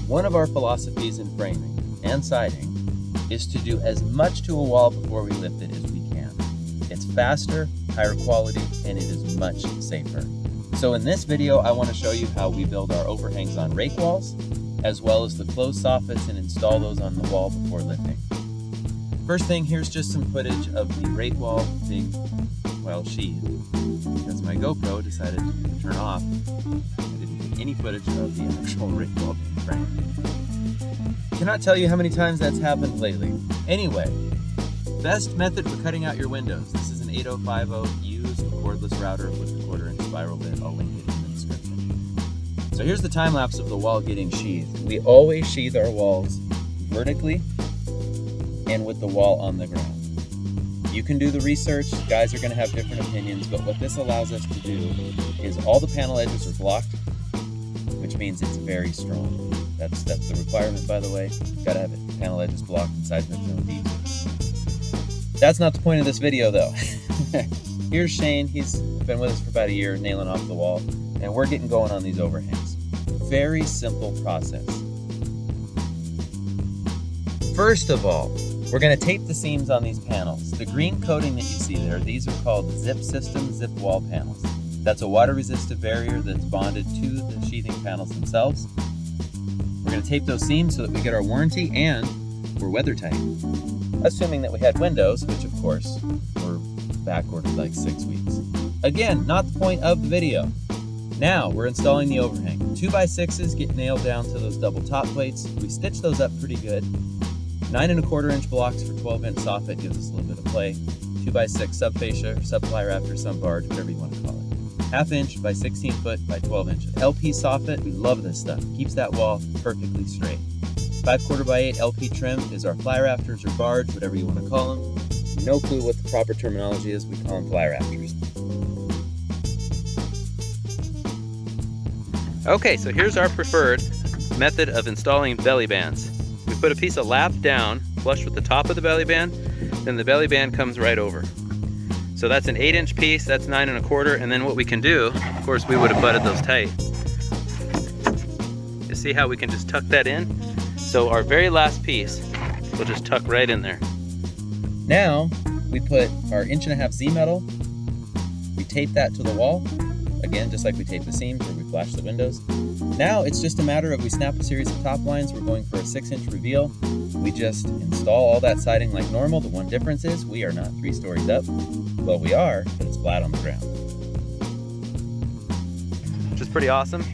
One of our philosophies in framing and siding is to do as much to a wall before we lift it as we can. It's faster, higher quality, and it is much safer. So in this video, I want to show you how we build our overhangs on rake walls, as well as the closed soffits and install those on the wall before lifting. First thing, here's just some footage of the rake wall being, well, sheathed, because my GoPro decided to turn off. I didn't get any footage of the actual rake wall being framed. Cannot tell you how many times that's happened lately. Anyway, best method for cutting out your windows. This is an 8050. Use a cordless router with a 1/4" spiral bit. I'll link it in the description. So here's the time lapse of the wall getting sheathed. We always sheathe our walls vertically and with the wall on the ground. You can do the research, guys are going to have different opinions, but what this allows us to do is all the panel edges are blocked, which means it's very strong. That's the requirement, by the way. You've got to have it, panel edges blocked and seismic zone deep. That's not the point of this video, though. Here's Shane. He's been with us for about a year, nailing off the wall, and we're getting going on these overhangs. Very simple process. First of all, we're going to tape the seams on these panels. The green coating that you see there, these are called zip system zip wall panels. That's a water-resistant barrier that's bonded to the sheathing panels themselves. We're going to tape those seams so that we get our warranty and we're weather tight. Assuming that we had windows, which of course were back-ordered like 6 weeks. Again, not the point of the video. Now we're installing the overhang. 2x6s get nailed down to those double top plates. We stitch those up pretty good. 9 1/4" blocks for 12-inch soffit gives us a little bit of play. 2x6 subfascia, sub-fly rafter, sub-barge, whatever you want to call it. 1/2 inch by 16 foot by 12 inches. LP soffit, we love this stuff. Keeps that wall perfectly straight. 5/4 by 8 LP trim is our fly rafters or barge, whatever you want to call them. No clue what the proper terminology is, we call them fly rafters. Okay, so here's our preferred method of installing belly bands. We put a piece of lap down, flush with the top of the belly band, then the belly band comes right over. So that's an 8-inch piece, that's 9 1/4, and then what we can do, of course we would have butted those tight. You see how we can just tuck that in? So our very last piece, we'll just tuck right in there. Now, we put our 1.5" Z-metal, we tape that to the wall, again, just like we tape the seams or we flash the windows. Now it's just a matter of we snap a series of top lines. We're going for a 6-inch reveal. We just install all that siding like normal. The one difference is we are not 3 stories up. Well, we are, but it's flat on the ground. Which is pretty awesome.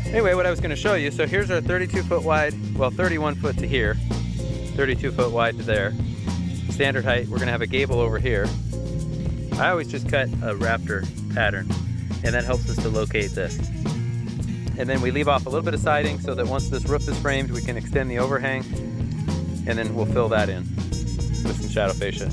Anyway, what I was going to show you, so here's our 32 foot wide, well 31 foot to here, 32 foot wide to there. Standard height, we're going to have a gable over here. I always just cut a rafter pattern, and that helps us to locate this. And then we leave off a little bit of siding so that once this roof is framed, we can extend the overhang, and then we'll fill that in with some shadow fascia.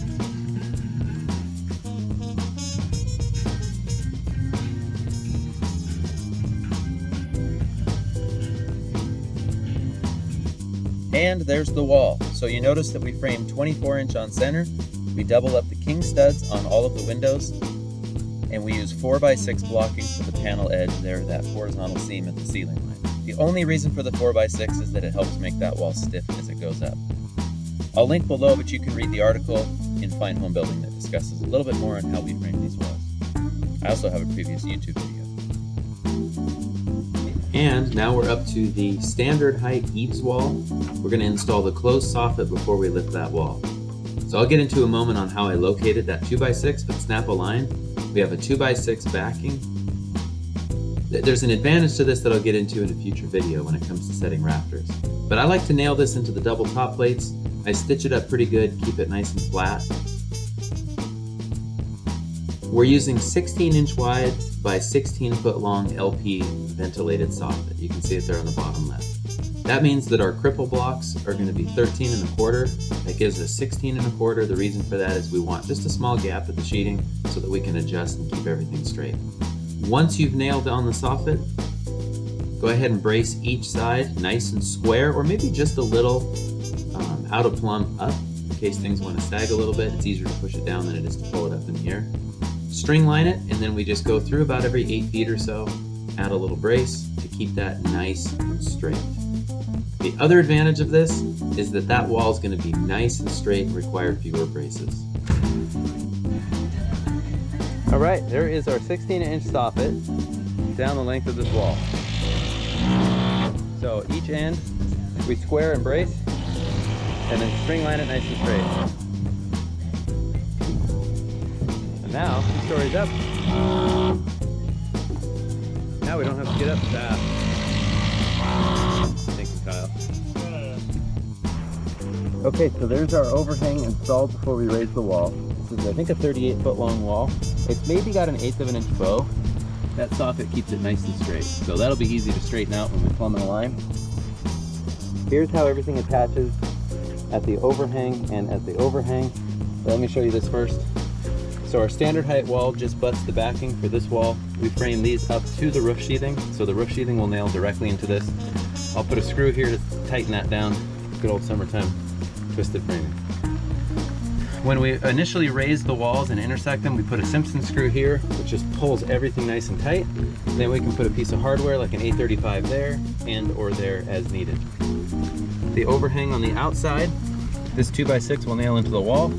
And there's the wall. So you notice that we framed 24-inch on center. We double up the king studs on all of the windows, and we use 4x6 blocking for the panel edge there, that horizontal seam at the ceiling line. The only reason for the 4x6 is that it helps make that wall stiff as it goes up. I'll link below, but you can read the article in Fine Home Building that discusses a little bit more on how we frame these walls. I also have a previous YouTube video. And now we're up to the standard height eaves wall. We're going to install the closed soffit before we lift that wall. So I'll get into a moment on how I located that 2x6, but snap a line. We have a 2x6 backing. There's an advantage to this that I'll get into in a future video when it comes to setting rafters. But I like to nail this into the double top plates. I stitch it up pretty good, keep it nice and flat. We're using 16-inch wide by 16-foot long LP ventilated soffit. You can see it there on the bottom left. That means that our cripple blocks are going to be 13 1/4. That gives us 16 1/4. The reason for that is we want just a small gap at the sheeting so that we can adjust and keep everything straight. Once you've nailed down the soffit, go ahead and brace each side nice and square, or maybe just a little out of plumb up in case things want to sag a little bit. It's easier to push it down than it is to pull it up in the air. String line it, and then we just go through about every 8 feet or so, add a little brace to keep that nice and straight. The other advantage of this is that that wall is going to be nice and straight and require fewer braces. All right, there is our 16-inch soffit down the length of this wall. So each end we square and brace, and then string line it nice and straight. And now, 2 stories up. Now we don't have to get up fast. Thank you, Kyle. Okay, so there's our overhang installed before we raise the wall. This is, I think, a 38-foot long wall. It's maybe got an 1/8 of an inch bow. That soffit keeps it nice and straight. So that'll be easy to straighten out when we plumb in a line. Here's how everything attaches at the overhang and at the overhang. So let me show you this first. So our standard height wall just butts the backing for this wall. We frame these up to the roof sheathing, so the roof sheathing will nail directly into this. I'll put a screw here to tighten that down. Good old summertime twisted framing. When we initially raise the walls and intersect them, we put a Simpson screw here, which just pulls everything nice and tight. Then we can put a piece of hardware like an A35 there and or there as needed. The overhang on the outside, this 2x6 will nail into the wall.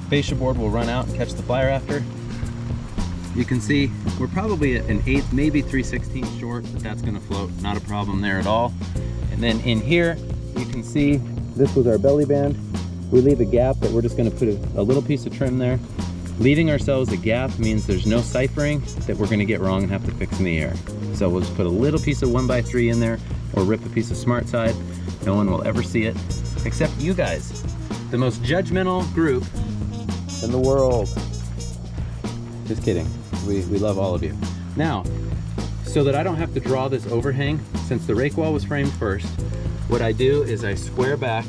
Fascia board will run out and catch the fly rafter. You can see we're probably an 1/8, maybe 3/16 short, but that's gonna float, not a problem there at all. And then in here, you can see this was our belly band. We leave a gap that we're just gonna put a little piece of trim there. Leaving ourselves a gap means there's no ciphering that we're gonna get wrong and have to fix in the air. So we'll just put a little piece of 1x3 in there or rip a piece of smart side. No one will ever see it, except you guys, the most judgmental group in the world. Just kidding, we love all of you. Now, so that I don't have to draw this overhang, since the rake wall was framed first, what I do is I square back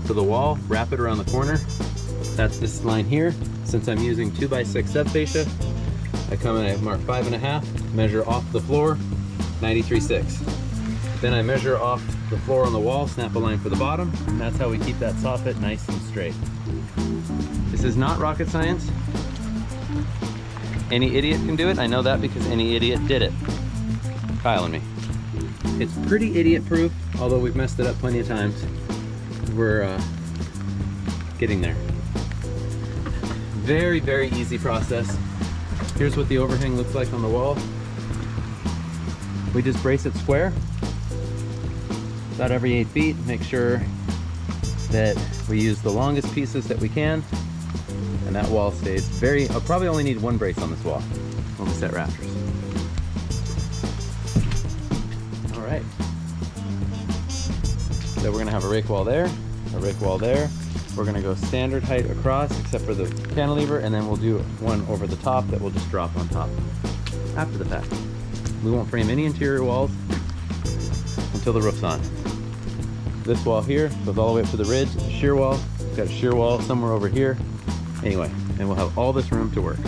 to the wall, wrap it around the corner. That's this line here. Since I'm using 2x6 sub fascia, I come and I mark 5.5, measure off the floor, 93.6. Then I measure off the floor on the wall, snap a line for the bottom, and that's how we keep that soffit nice and straight. This is not rocket science. Any idiot can do it. I know that because any idiot did it. Kyle and me. It's pretty idiot proof, although we've messed it up plenty of times. We're getting there. Very, very easy process. Here's what the overhang looks like on the wall. We just brace it square, about every 8 feet. Make sure that we use the longest pieces that we can, and that wall stays very, I'll probably only need 1 brace on this wall when we set rafters. All right. So we're gonna have a rake wall there, a rake wall there. We're gonna go standard height across except for the cantilever, and then we'll do one over the top that will just drop on top after the fact. We won't frame any interior walls until the roof's on. This wall here goes all the way up to the ridge. It's a shear wall. We've got a shear wall somewhere over here. Anyway, and we'll have all this room to work.